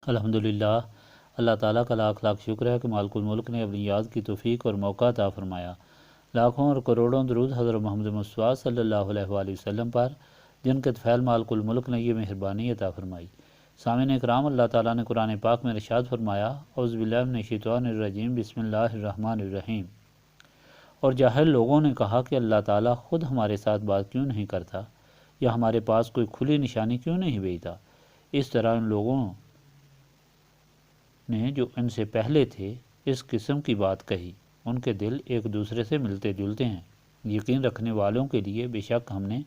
الحمدللہ، اللہ تعالیٰ کا لاکھ لاکھ شکر ہے کہ مالک الملک نے اپنی یاد کی توفیق اور موقع عطا فرمایا۔ لاکھوں اور کروڑوں درود حضرت محمد مصطفیٰ صلی اللہ علیہ وآلہ وسلم پر، جن کے طفیل مالک الملک نے یہ مہربانی عطا فرمائی۔ سامعین اکرام، اللہ تعالیٰ نے قرآن پاک میں ارشاد فرمایا، اعوذ باللہ من الشیطان الرجیم، بسم اللہ الرحمن الرحیم۔ اور جاہل لوگوں نے کہا کہ اللہ تعالیٰ خود ہمارے ساتھ بات کیوں نہیں کرتا، یا ہمارے پاس کوئی کھلی نشانی کیوں نہیں بھیجتا۔ اس طرح ان لوگوں نے جو ان سے پہلے تھے اس قسم کی بات کہی۔ ان کے دل ایک دوسرے سے ملتے جلتے ہیں۔ یقین رکھنے والوں کے لیے بے شک ہم نے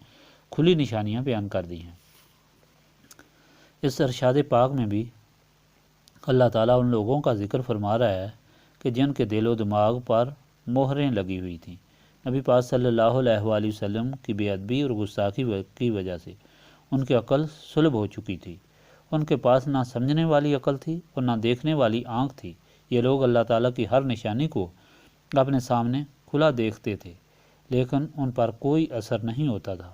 کھلی نشانیاں بیان کر دی ہیں۔ اس ارشاد پاک میں بھی اللہ تعالیٰ ان لوگوں کا ذکر فرما رہا ہے کہ جن کے دل و دماغ پر مہریں لگی ہوئی تھیں۔ نبی پاک صلی اللہ علیہ وآلہ وسلم کی بے ادبی اور گستاخی کی وجہ سے ان کی عقل سلب ہو چکی تھی۔ ان کے پاس نہ سمجھنے والی عقل تھی اور نہ دیکھنے والی آنکھ تھی۔ یہ لوگ اللہ تعالیٰ کی ہر نشانی کو اپنے سامنے کھلا دیکھتے تھے، لیکن ان پر کوئی اثر نہیں ہوتا تھا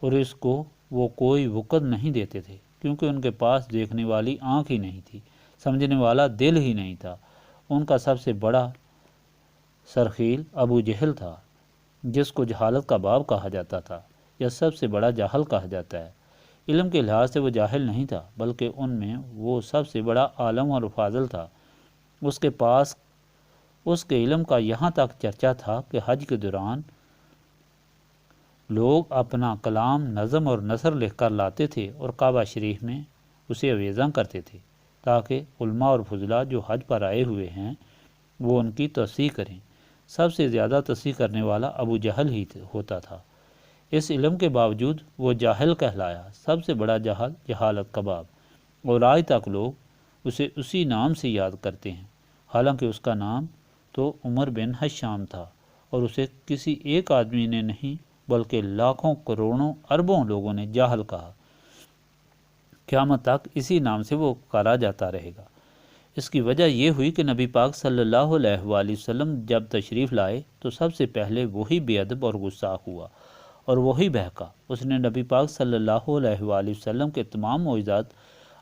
اور اس کو وہ کوئی وقت نہیں دیتے تھے، کیونکہ ان کے پاس دیکھنے والی آنکھ ہی نہیں تھی، سمجھنے والا دل ہی نہیں تھا۔ ان کا سب سے بڑا سرخیل ابو جہل تھا، جس کو جہالت کا باپ کہا جاتا تھا یا سب سے بڑا جاہل کہا جاتا ہے۔ علم کے لحاظ سے وہ جاہل نہیں تھا، بلکہ ان میں وہ سب سے بڑا عالم اور فاضل تھا۔ اس کے پاس اس کے علم کا یہاں تک چرچا تھا کہ حج کے دوران لوگ اپنا کلام، نظم اور نثر لکھ کر لاتے تھے اور کعبہ شریف میں اسے اویزاں کرتے تھے، تاکہ علماء اور فضلاء جو حج پر آئے ہوئے ہیں وہ ان کی تصحیح کریں۔ سب سے زیادہ تصحیح کرنے والا ابو جہل ہی ہوتا تھا۔ اس علم کے باوجود وہ جاہل کہلایا، سب سے بڑا جاہل، جہالت کا باپ، اور آج تک لوگ اسے اسی نام سے یاد کرتے ہیں، حالانکہ اس کا نام تو عمر بن حشام تھا، اور اسے کسی ایک آدمی نے نہیں بلکہ لاکھوں کروڑوں اربوں لوگوں نے جاہل کہا۔ قیامت تک اسی نام سے وہ پکارا جاتا رہے گا۔ اس کی وجہ یہ ہوئی کہ نبی پاک صلی اللہ علیہ وآلہ وسلم جب تشریف لائے تو سب سے پہلے وہی بے ادب اور گستاخ ہوا اور وہی بہکا۔ اس نے نبی پاک صلی اللہ علیہ وآلہ وسلم کے تمام معجزات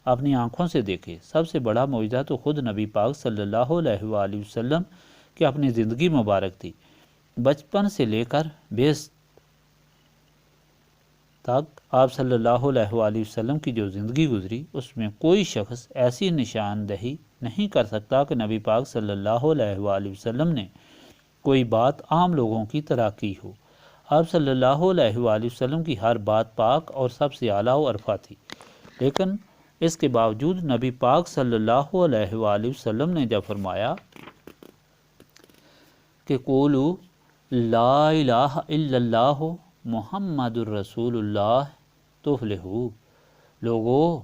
اپنی آنکھوں سے دیکھے۔ سب سے بڑا معجزہ تو خود نبی پاک صلی اللہ علیہ وآلہ وسلم کی اپنی زندگی مبارک تھی۔ بچپن سے لے کر بیس تک آپ صلی اللہ علیہ وآلہ وسلم کی جو زندگی گزری، اس میں کوئی شخص ایسی نشاندہی نہیں کر سکتا کہ نبی پاک صلی اللہ علیہ وآلہ وسلم نے کوئی بات عام لوگوں کی طرح کی ہو۔ آپ صلی اللہ علیہ وآلہ وسلم کی ہر بات پاک اور سب سے اعلیٰ و ارفع تھی، لیکن اس کے باوجود نبی پاک صلی اللہ علیہ وآلہ وسلم نے جب فرمایا کہ قولوا لا الہ الا اللہ محمد الرسول اللہ تفلحوا، لوگو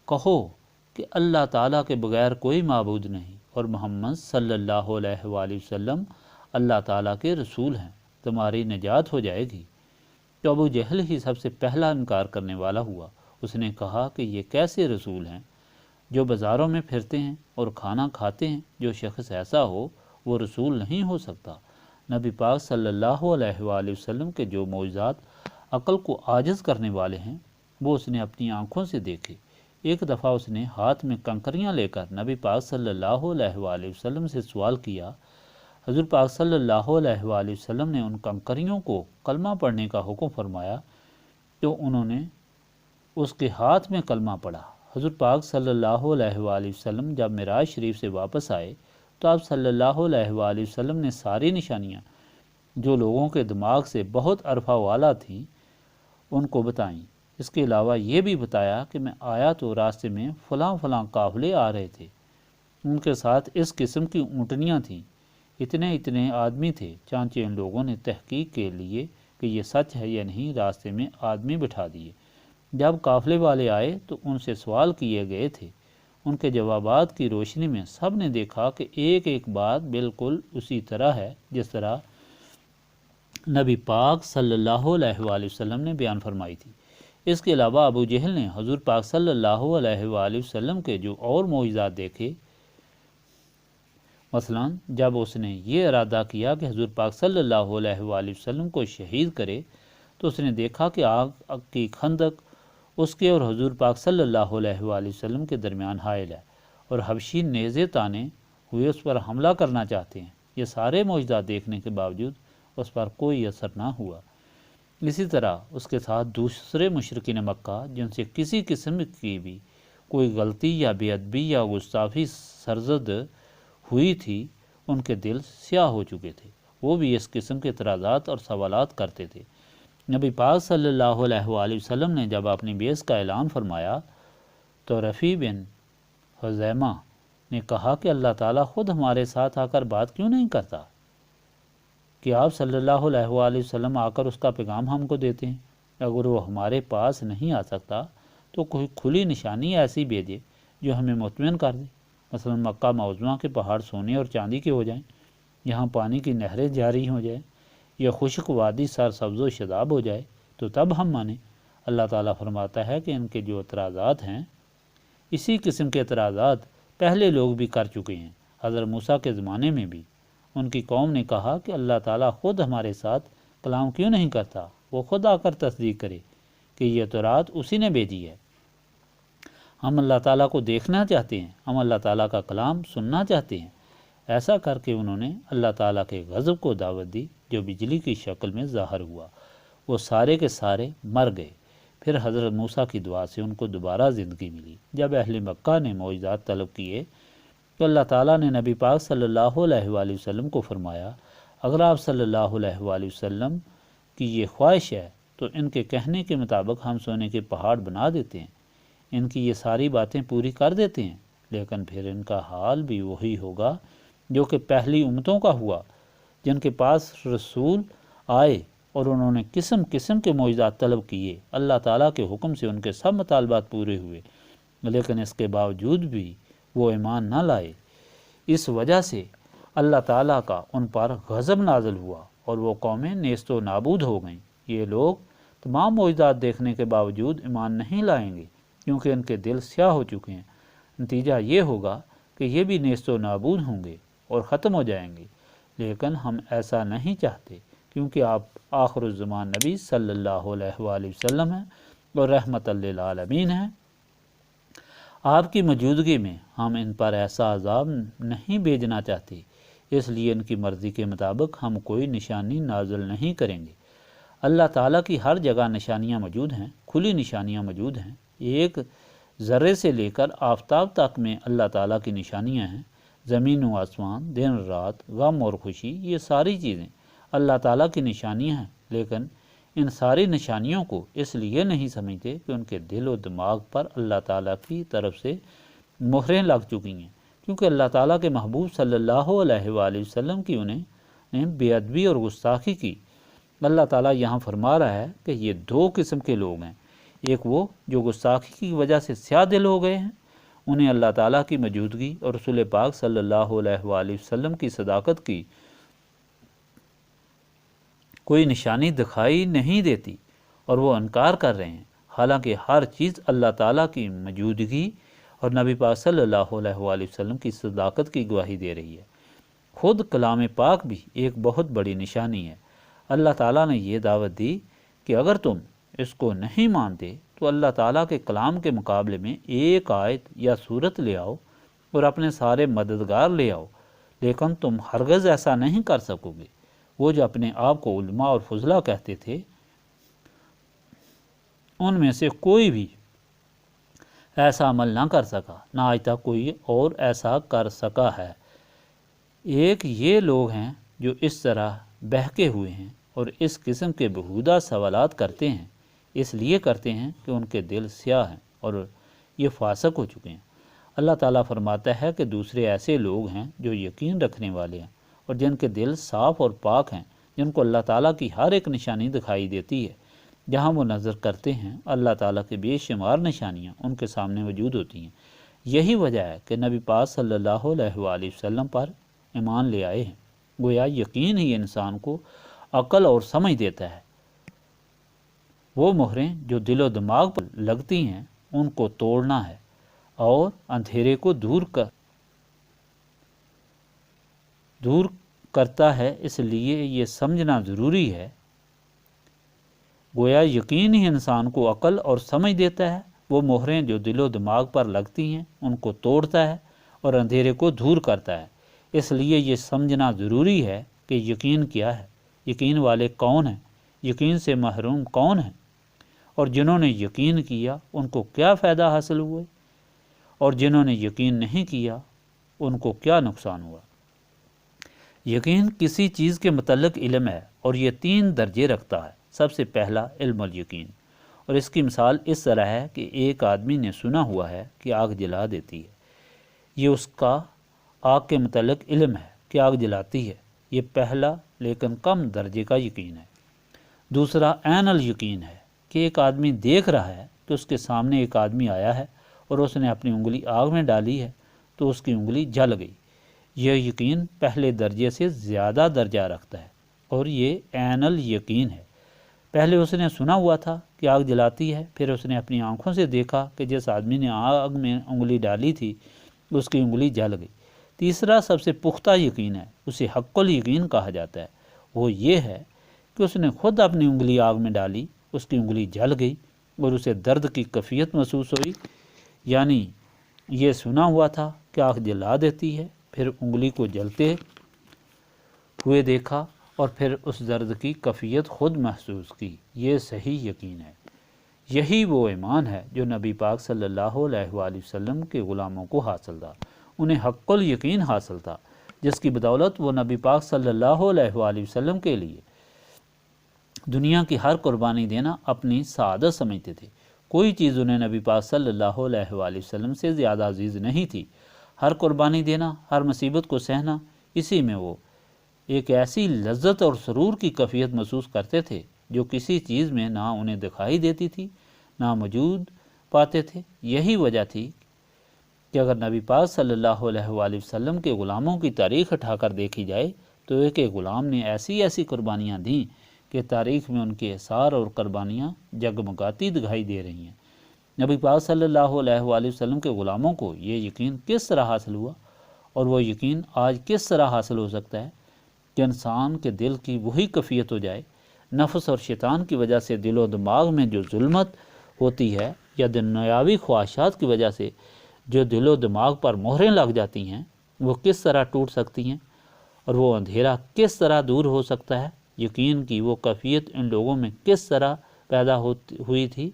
کہو کہ اللہ تعالیٰ کے بغیر کوئی معبود نہیں اور محمد صلی اللہ علیہ وآلہ وسلم اللہ تعالیٰ کے رسول ہیں، تمہاری نجات ہو جائے گی۔ تو ابو جہل ہی سب سے پہلا انکار کرنے والا ہوا۔ اس نے کہا کہ یہ کیسے رسول ہیں جو بازاروں میں پھرتے ہیں اور کھانا کھاتے ہیں؟ جو شخص ایسا ہو وہ رسول نہیں ہو سکتا۔ نبی پاک صلی اللہ علیہ وآلہ وسلم کے جو معجزات عقل کو عاجز کرنے والے ہیں وہ اس نے اپنی آنکھوں سے دیکھے۔ ایک دفعہ اس نے ہاتھ میں کنکریاں لے کر نبی پاک صلی اللہ علیہ وآلہ وسلم سے سوال کیا۔ حضور پاک صلی اللہ علیہ وآلہ وسلم نے ان کنکریوں کو کلمہ پڑھنے کا حکم فرمایا تو انہوں نے اس کے ہاتھ میں کلمہ پڑھا۔ حضور پاک صلی اللہ علیہ وآلہ وسلم جب معراج شریف سے واپس آئے تو آپ صلی اللہ علیہ وآلہ وسلم نے ساری نشانیاں جو لوگوں کے دماغ سے بہت عرفہ والا تھیں ان کو بتائیں۔ اس کے علاوہ یہ بھی بتایا کہ میں آیا تو راستے میں فلاں فلاں قافلے آ رہے تھے، ان کے ساتھ اس قسم کی اونٹنیاں تھیں، اتنے اتنے آدمی تھے، چانچہ ان لوگوں نے تحقیق کے لیے کہ یہ سچ ہے یا نہیں راستے میں آدمی بٹھا دیے۔ جب قافلے والے آئے تو ان سے سوال کیے گئے تھے، ان کے جوابات کی روشنی میں سب نے دیکھا کہ ایک ایک بات بالکل اسی طرح ہے جس طرح نبی پاک صلی اللہ علیہ وآلہ وسلم نے بیان فرمائی تھی۔ اس کے علاوہ ابو جہل نے حضور پاک صلی اللہ علیہ وآلہ وسلم کے جو اور معجزات دیکھے، مثلا جب اس نے یہ ارادہ کیا کہ حضور پاک صلی اللہ علیہ وآلہ وسلم کو شہید کرے تو اس نے دیکھا کہ آگ کی کھندق اس کے اور حضور پاک صلی اللہ علیہ وآلہ وسلم کے درمیان حائل ہے، اور حبشی نیزے تانے ہوئے اس پر حملہ کرنا چاہتے ہیں۔ یہ سارے معجزات دیکھنے کے باوجود اس پر کوئی اثر نہ ہوا۔ اسی طرح اس کے ساتھ دوسرے مشرکین مکہ جن سے کسی قسم کی بھی کوئی غلطی یا بے ادبی یا گستاخی سرزد ہوئی تھی، ان کے دل سیاہ ہو چکے تھے۔ وہ بھی اس قسم کے اعتراضات اور سوالات کرتے تھے۔ نبی پاک صلی اللہ علیہ وآلہ وسلم نے جب اپنی بیعت کا اعلان فرمایا تو رفیع بن خزیمہ نے کہا کہ اللہ تعالیٰ خود ہمارے ساتھ آ کر بات کیوں نہیں کرتا کہ آپ صلی اللہ علیہ وآلہ وسلم آ کر اس کا پیغام ہم کو دیتے ہیں۔ اگر وہ ہمارے پاس نہیں آ سکتا تو کوئی کھلی نشانی ایسی بھیجے جو ہمیں مطمئن کر دے، مثلا مکہ معظمہ کے پہاڑ سونے اور چاندی کے ہو جائیں، یہاں پانی کی نہریں جاری ہو جائیں، یا خشک وادی سر سبز و شداب ہو جائے، تو تب ہم مانیں۔ اللہ تعالیٰ فرماتا ہے کہ ان کے جو اعتراضات ہیں، اسی قسم کے اعتراضات پہلے لوگ بھی کر چکے ہیں۔ حضرت موسیٰ کے زمانے میں بھی ان کی قوم نے کہا کہ اللہ تعالیٰ خود ہمارے ساتھ کلام کیوں نہیں کرتا، وہ خود آ کر تصدیق کرے کہ یہ تورات اسی نے بھیجی ہے۔ ہم اللہ تعالیٰ کو دیکھنا چاہتے ہیں، ہم اللہ تعالیٰ کا کلام سننا چاہتے ہیں۔ ایسا کر کے انہوں نے اللہ تعالیٰ کے غضب کو دعوت دی جو بجلی کی شکل میں ظاہر ہوا۔ وہ سارے کے سارے مر گئے۔ پھر حضرت موسیٰ کی دعا سے ان کو دوبارہ زندگی ملی۔ جب اہل مکہ نے معجزات طلب کیے تو اللہ تعالیٰ نے نبی پاک صلی اللہ علیہ وآلہ وسلم کو فرمایا، اگر آپ صلی اللہ علیہ وآلہ وسلم کی یہ خواہش ہے تو ان کے کہنے کے مطابق ہم سونے کے پہاڑ بنا دیتے ہیں، ان کی یہ ساری باتیں پوری کر دیتے ہیں، لیکن پھر ان کا حال بھی وہی ہوگا جو کہ پہلی امتوں کا ہوا، جن کے پاس رسول آئے اور انہوں نے قسم قسم کے معجزات طلب کیے۔ اللہ تعالیٰ کے حکم سے ان کے سب مطالبات پورے ہوئے، لیکن اس کے باوجود بھی وہ ایمان نہ لائے۔ اس وجہ سے اللہ تعالیٰ کا ان پر غضب نازل ہوا اور وہ قومیں نیست و نابود ہو گئیں۔ یہ لوگ تمام معجزات دیکھنے کے باوجود ایمان نہیں لائیں گے کیونکہ ان کے دل سیاہ ہو چکے ہیں۔ نتیجہ یہ ہوگا کہ یہ بھی نیست و نابود ہوں گے اور ختم ہو جائیں گے، لیکن ہم ایسا نہیں چاہتے کیونکہ آپ آخر الزمان نبی صلی اللہ علیہ وآلہ وسلم ہیں اور رحمت للعالمین ہیں۔ آپ کی موجودگی میں ہم ان پر ایسا عذاب نہیں بھیجنا چاہتے، اس لیے ان کی مرضی کے مطابق ہم کوئی نشانی نازل نہیں کریں گے۔ اللہ تعالیٰ کی ہر جگہ نشانیاں موجود ہیں، کھلی نشانیاں موجود ہیں۔ ایک ذرے سے لے کر آفتاب تک میں اللہ تعالیٰ کی نشانیاں ہیں۔ زمین و آسمان، دن رات، غم اور خوشی، یہ ساری چیزیں اللہ تعالیٰ کی نشانیاں ہیں، لیکن ان ساری نشانیوں کو اس لیے نہیں سمجھتے کہ ان کے دل و دماغ پر اللہ تعالیٰ کی طرف سے مہریں لگ چکی ہیں، کیونکہ اللہ تعالیٰ کے محبوب صلی اللہ علیہ وآلہ وسلم کی انہیں بے ادبی اور گستاخی کی۔ اللہ تعالیٰ یہاں فرما رہا ہے کہ یہ دو قسم کے لوگ ہیں، ایک وہ جو گستاخی کی وجہ سے سیاہ دل ہو گئے ہیں، انہیں اللہ تعالیٰ کی موجودگی اور رسول پاک صلی اللہ علیہ وآلہ وسلم کی صداقت کی کوئی نشانی دکھائی نہیں دیتی اور وہ انکار کر رہے ہیں، حالانکہ ہر چیز اللہ تعالیٰ کی موجودگی اور نبی پاک صلی اللہ علیہ وآلہ وسلم کی صداقت کی گواہی دے رہی ہے۔ خود کلام پاک بھی ایک بہت بڑی نشانی ہے۔ اللہ تعالیٰ نے یہ دعوت دی کہ اگر تم اس کو نہیں مانتے تو اللہ تعالیٰ کے کلام کے مقابلے میں ایک آیت یا سورت لے آؤ اور اپنے سارے مددگار لے آؤ، لیکن تم ہرگز ایسا نہیں کر سکو گے۔ وہ جو اپنے آپ کو علماء اور فضلاء کہتے تھے، ان میں سے کوئی بھی ایسا عمل نہ کر سکا، نہ آج تک کوئی اور ایسا کر سکا ہے۔ ایک یہ لوگ ہیں جو اس طرح بہکے ہوئے ہیں اور اس قسم کے بہودہ سوالات کرتے ہیں، اس لیے کرتے ہیں کہ ان کے دل سیاہ ہیں اور یہ فاسق ہو چکے ہیں۔ اللہ تعالیٰ فرماتا ہے کہ دوسرے ایسے لوگ ہیں جو یقین رکھنے والے ہیں اور جن کے دل صاف اور پاک ہیں، جن کو اللہ تعالیٰ کی ہر ایک نشانی دکھائی دیتی ہے۔ جہاں وہ نظر کرتے ہیں اللہ تعالیٰ کے بے شمار نشانیاں ان کے سامنے موجود ہوتی ہیں۔ یہی وجہ ہے کہ نبی پاک صلی اللہ علیہ وآلہ وسلم پر ایمان لے آئے ہیں۔ گویا یقین ہی انسان کو عقل اور سمجھ دیتا ہے۔ وہ مہریں جو دل و دماغ پر لگتی ہیں ان کو توڑنا ہے اور اندھیرے کو دور کرتا ہے، اس لیے یہ سمجھنا ضروری ہے۔ گویا یقین ہی انسان کو عقل اور سمجھ دیتا ہے، وہ مہریں جو دل و دماغ پر لگتی ہیں ان کو توڑتا ہے اور اندھیرے کو دور کرتا ہے۔ اس لیے یہ سمجھنا ضروری ہے کہ یقین کیا ہے، یقین والے کون ہیں، یقین سے محروم کون ہیں، اور جنہوں نے یقین کیا ان کو کیا فائدہ حاصل ہوئے، اور جنہوں نے یقین نہیں کیا ان کو کیا نقصان ہوا۔ یقین کسی چیز کے متعلق علم ہے اور یہ 3 درجے رکھتا ہے۔ سب سے پہلا علم الیقین، اور اس کی مثال اس طرح ہے کہ ایک آدمی نے سنا ہوا ہے کہ آگ جلا دیتی ہے، یہ اس کا آگ کے متعلق علم ہے کہ آگ جلاتی ہے، یہ پہلا لیکن کم درجے کا یقین ہے۔ دوسرا عین الیقین ہے کہ ایک آدمی دیکھ رہا ہے کہ اس کے سامنے ایک آدمی آیا ہے اور اس نے اپنی انگلی آگ میں ڈالی ہے تو اس کی انگلی جل گئی۔ یہ یقین پہلے درجے سے زیادہ درجہ رکھتا ہے اور یہ عین الیقین ہے۔ پہلے اس نے سنا ہوا تھا کہ آگ جلاتی ہے، پھر اس نے اپنی آنکھوں سے دیکھا کہ جس آدمی نے آگ میں انگلی ڈالی تھی اس کی انگلی جل گئی۔ تیسرا سب سے پختہ یقین ہے، اسے حق الیقین کہا جاتا ہے، وہ یہ ہے کہ اس نے خود اپنی انگلی آگ میں ڈالی، اس کی انگلی جل گئی اور اسے درد کی کیفیت محسوس ہوئی، یعنی یہ سنا ہوا تھا کہ آگ جلا دیتی ہے، پھر انگلی کو جلتے ہوئے دیکھا اور پھر اس درد کی کیفیت خود محسوس کی، یہ صحیح یقین ہے۔ یہی وہ ایمان ہے جو نبی پاک صلی اللہ علیہ وآلہ وسلم کے غلاموں کو حاصل تھا، انہیں حق الیقین حاصل تھا، جس کی بدولت وہ نبی پاک صلی اللہ علیہ وآلہ وسلم کے لیے دنیا کی ہر قربانی دینا اپنی سعادت سمجھتے تھے۔ کوئی چیز انہیں نبی پاک صلی اللہ علیہ وآلہ وسلم سے زیادہ عزیز نہیں تھی۔ ہر قربانی دینا، ہر مصیبت کو سہنا، اسی میں وہ ایک ایسی لذت اور سرور کی کیفیت محسوس کرتے تھے جو کسی چیز میں نہ انہیں دکھائی دیتی تھی نہ موجود پاتے تھے۔ یہی وجہ تھی کہ اگر نبی پاک صلی اللہ علیہ وآلہ وسلم کے غلاموں کی تاریخ اٹھا کر دیکھی جائے تو ایک ایک غلام نے ایسی ایسی قربانیاں دیں کہ تاریخ میں ان کے اثار اور قربانیاں جگمگاتی دکھائی دے رہی ہیں۔ نبی پاک صلی اللہ علیہ وآلہ وسلم کے غلاموں کو یہ یقین کس طرح حاصل ہوا، اور وہ یقین آج کس طرح حاصل ہو سکتا ہے کہ انسان کے دل کی وہی کیفیت ہو جائے۔ نفس اور شیطان کی وجہ سے دل و دماغ میں جو ظلمت ہوتی ہے، یا دنیاوی خواہشات کی وجہ سے جو دل و دماغ پر مہریں لگ جاتی ہیں، وہ کس طرح ٹوٹ سکتی ہیں، اور وہ اندھیرا کس طرح دور ہو سکتا ہے۔ یقین کی وہ کیفیت ان لوگوں میں کس طرح پیدا ہوئی تھی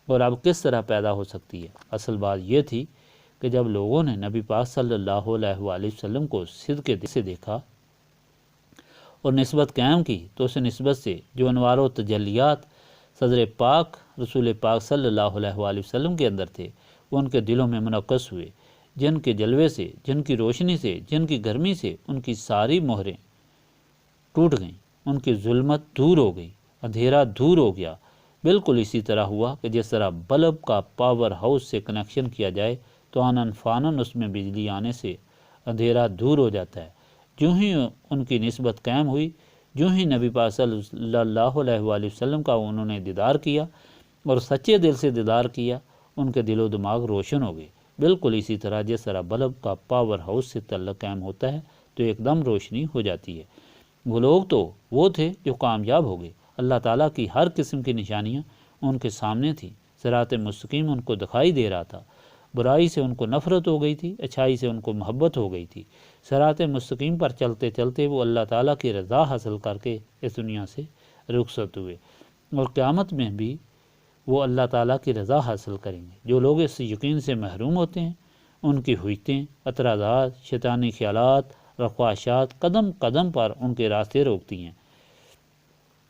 اور اب کس طرح پیدا ہو سکتی ہے۔ اصل بات یہ تھی کہ جب لوگوں نے نبی پاک صلی اللہ علیہ وآلہ وسلم کو صدق سے دیکھا اور نسبت قائم کی تو اس نسبت سے جو انوار و تجلیات صدر پاک رسول پاک صلی اللہ علیہ وآلہ وسلم کے اندر تھے، وہ ان کے دلوں میں منعکس ہوئے، جن کے جلوے سے، جن کی روشنی سے، جن کی گرمی سے ان کی ساری مہریں ٹوٹ گئیں، ان کی ظلمت دور ہو گئی، اندھیرا دور ہو گیا۔ بالکل اسی طرح ہوا کہ جس طرح بلب کا پاور ہاؤس سے کنیکشن کیا جائے تو آنن فانن اس میں بجلی آنے سے اندھیرا دور ہو جاتا ہے۔ جو ہی ان کی نسبت قائم ہوئی، جو ہی نبی پاک صلی اللہ علیہ وآلہ وسلم کا انہوں نے دیدار کیا اور سچے دل سے دیدار کیا، ان کے دل و دماغ روشن ہو گئے۔ بالکل اسی طرح جس طرح بلب کا پاور ہاؤس سے تعلق قائم ہوتا ہے تو ایک دم روشنی ہو جاتی ہے۔ وہ لوگ تو وہ تھے جو کامیاب ہو گئے، اللہ تعالیٰ کی ہر قسم کی نشانیاں ان کے سامنے تھیں، صراط مستقیم ان کو دکھائی دے رہا تھا، برائی سے ان کو نفرت ہو گئی تھی، اچھائی سے ان کو محبت ہو گئی تھی۔ صراط مستقیم پر چلتے چلتے وہ اللہ تعالیٰ کی رضا حاصل کر کے اس دنیا سے رخصت ہوئے، اور قیامت میں بھی وہ اللہ تعالیٰ کی رضا حاصل کریں گے۔ جو لوگ اس یقین سے محروم ہوتے ہیں، ان کی ہوئتیں، اعتراضات، شیطانی خیالات اور خواہشات قدم قدم پر ان کے راستے روکتی ہیں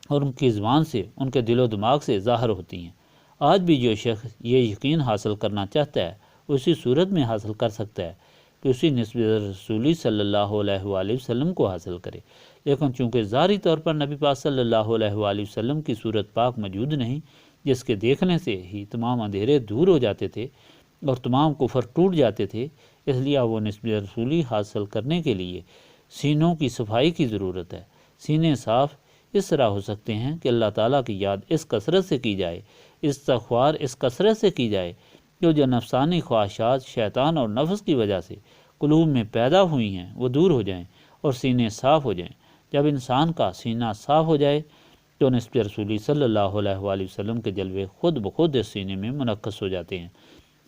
اور ان کی زبان سے، ان کے دل و دماغ سے ظاہر ہوتی ہیں۔ آج بھی جو شخص یہ یقین حاصل کرنا چاہتا ہے اسی صورت میں حاصل کر سکتا ہے کہ اسی نسبت رسولی صلی اللہ علیہ وآلہ وسلم کو حاصل کرے، لیکن چونکہ ظاہری طور پر نبی پاک صلی اللہ علیہ وآلہ وسلم کی صورت پاک موجود نہیں، جس کے دیکھنے سے ہی تمام اندھیرے دور ہو جاتے تھے اور تمام کفر ٹوٹ جاتے تھے، اس لیے وہ نسبت رسولی حاصل کرنے کے لیے سینوں کی صفائی کی ضرورت ہے۔ سینے صاف اس طرح ہو سکتے ہیں کہ اللہ تعالیٰ کی یاد اس کثرت سے کی جائے، استغفار اس کثرت سے کی جائے کہ جو نفسانی خواہشات شیطان اور نفس کی وجہ سے قلوب میں پیدا ہوئی ہیں وہ دور ہو جائیں اور سینے صاف ہو جائیں۔ جب انسان کا سینہ صاف ہو جائے تو نسبت رسولی صلی اللہ علیہ وآلہ وسلم کے جلوے خود بخود اس سینے میں منعکس ہو جاتے ہیں۔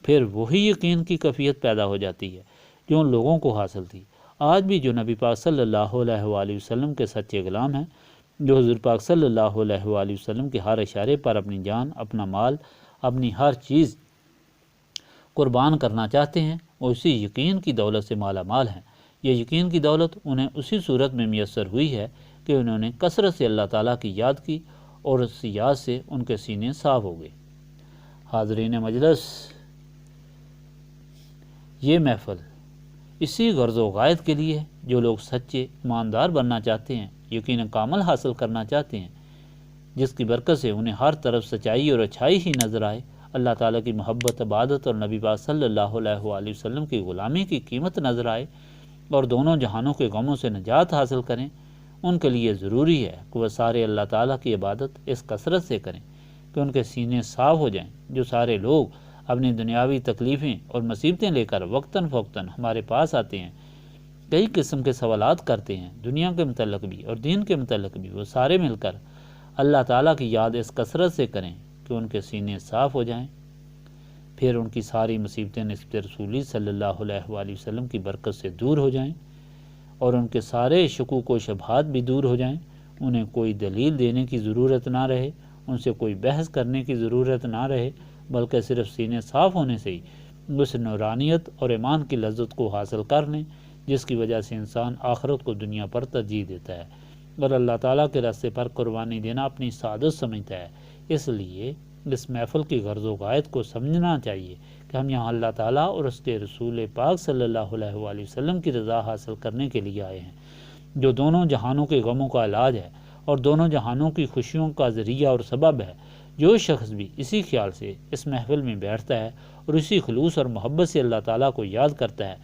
پھر وہی یقین کی کیفیت پیدا ہو جاتی ہے جو ان لوگوں کو حاصل تھی۔ آج بھی جو نبی پاک صلی اللہ علیہ وآلہ وسلم کے سچے غلام ہیں، جو حضور پاک صلی اللہ علیہ وآلہ وسلم کے ہر اشارے پر اپنی جان، اپنا مال، اپنی ہر چیز قربان کرنا چاہتے ہیں، وہ اسی یقین کی دولت سے مالا مال ہیں۔ یہ یقین کی دولت انہیں اسی صورت میں میسر ہوئی ہے کہ انہوں نے کثرت سے اللہ تعالیٰ کی یاد کی اور اس یاد سے ان کے سینے صاف ہو گئے۔ حاضرین مجلس، یہ محفل اسی غرض و غایت کے لیے جو لوگ سچے ایماندار بننا چاہتے ہیں، یقین کامل حاصل کرنا چاہتے ہیں، جس کی برکت سے انہیں ہر طرف سچائی اور اچھائی ہی نظر آئے، اللہ تعالیٰ کی محبت، عبادت اور نبی پاک صلی اللہ علیہ وآلہ وسلم کی غلامی کی قیمت نظر آئے، اور دونوں جہانوں کے غموں سے نجات حاصل کریں، ان کے لیے ضروری ہے کہ وہ سارے اللہ تعالیٰ کی عبادت اس کثرت سے کریں کہ ان کے سینے صاف ہو جائیں۔ جو سارے لوگ اپنی دنیاوی تکلیفیں اور مصیبتیں لے کر وقتاً فوقتاً ہمارے پاس آتے ہیں، کئی قسم کے سوالات کرتے ہیں، دنیا کے متعلق بھی اور دین کے متعلق بھی، وہ سارے مل کر اللہ تعالیٰ کی یاد اس کثرت سے کریں کہ ان کے سینے صاف ہو جائیں، پھر ان کی ساری مصیبتیں نسبت رسولی صلی اللہ علیہ وآلہ وسلم کی برکت سے دور ہو جائیں، اور ان کے سارے شکوک و شبہات بھی دور ہو جائیں، انہیں کوئی دلیل دینے کی ضرورت نہ رہے، ان سے کوئی بحث کرنے کی ضرورت نہ رہے، بلکہ صرف سینے صاف ہونے سے ہی اس نورانیت اور ایمان کی لذت کو حاصل کر لیں جس کی وجہ سے انسان آخرت کو دنیا پر ترجیح دیتا ہے اور اللہ تعالیٰ کے راستے پر قربانی دینا اپنی سعادت سمجھتا ہے۔ اس لیے اس محفل کی غرض و غایت کو سمجھنا چاہیے کہ ہم یہاں اللہ تعالیٰ اور اس کے رسول پاک صلی اللہ علیہ وآلہ وسلم کی رضا حاصل کرنے کے لیے آئے ہیں، جو دونوں جہانوں کے غموں کا علاج ہے اور دونوں جہانوں کی خوشیوں کا ذریعہ اور سبب ہے۔ جو شخص بھی اسی خیال سے اس محفل میں بیٹھتا ہے اور اسی خلوص اور محبت سے اللہ تعالیٰ کو یاد کرتا ہے،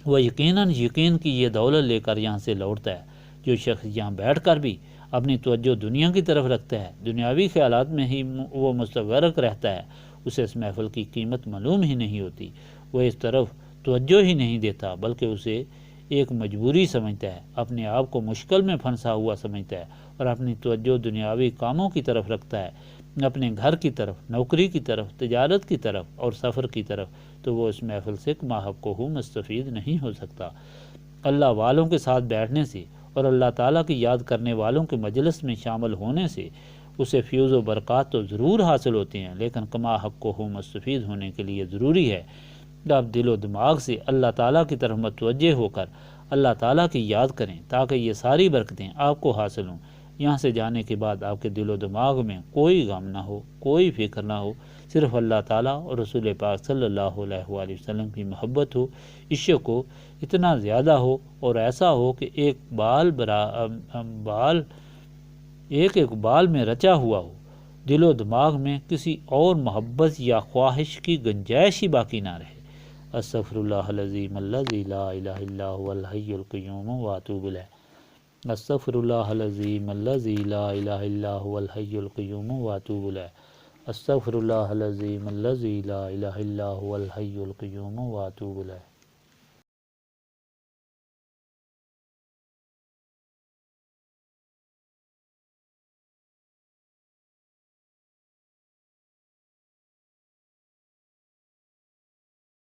وہ یقیناً یقین کی یہ دولت لے کر یہاں سے لوٹتا ہے۔ جو شخص یہاں بیٹھ کر بھی اپنی توجہ دنیا کی طرف رکھتا ہے، دنیاوی خیالات میں ہی وہ مستغرق رہتا ہے، اسے اس محفل کی قیمت معلوم ہی نہیں ہوتی، وہ اس طرف توجہ ہی نہیں دیتا، بلکہ اسے ایک مجبوری سمجھتا ہے، اپنے آپ کو مشکل میں پھنسا ہوا سمجھتا ہے اور اپنی توجہ دنیاوی کاموں کی طرف رکھتا ہے، اپنے گھر کی طرف، نوکری کی طرف، تجارت کی طرف اور سفر کی طرف، تو وہ اس محفل سے ماحق مستفید نہیں ہو سکتا۔ اللہ والوں کے ساتھ بیٹھنے سے اور اللہ تعالیٰ کی یاد کرنے والوں کے مجلس میں شامل ہونے سے اسے فیوز و برکات تو ضرور حاصل ہوتے ہیں، لیکن کما حق مستفید ہونے کے لیے ضروری ہے کہ آپ دل و دماغ سے اللہ تعالیٰ کی طرف متوجہ ہو کر اللہ تعالیٰ کی یاد کریں تاکہ یہ ساری برکتیں آپ کو حاصل ہوں۔ یہاں سے جانے کے بعد آپ کے دل و دماغ میں کوئی غم نہ ہو، کوئی فکر نہ ہو، صرف اللہ تعالیٰ اور رسول پاک صلی اللہ علیہ وآلہ وسلم کی محبت ہو، عشق کو اتنا زیادہ ہو اور ایسا ہو کہ ایک بال میں رچا ہوا ہو، دل و دماغ میں کسی اور محبت یا خواہش کی گنجائش ہی باقی نہ رہے۔ استغفر اللہ العظیم الذی لا الہ الا هو الحی القیوم واتوب الیہ۔ استغفر اللہ العظیم الذی لا الہ الا هو الحی القیوم واتوب الیہ۔ استغفر اللہ العظیم الذی لا الہ الا هو الحی القیوم واتوب الیہ۔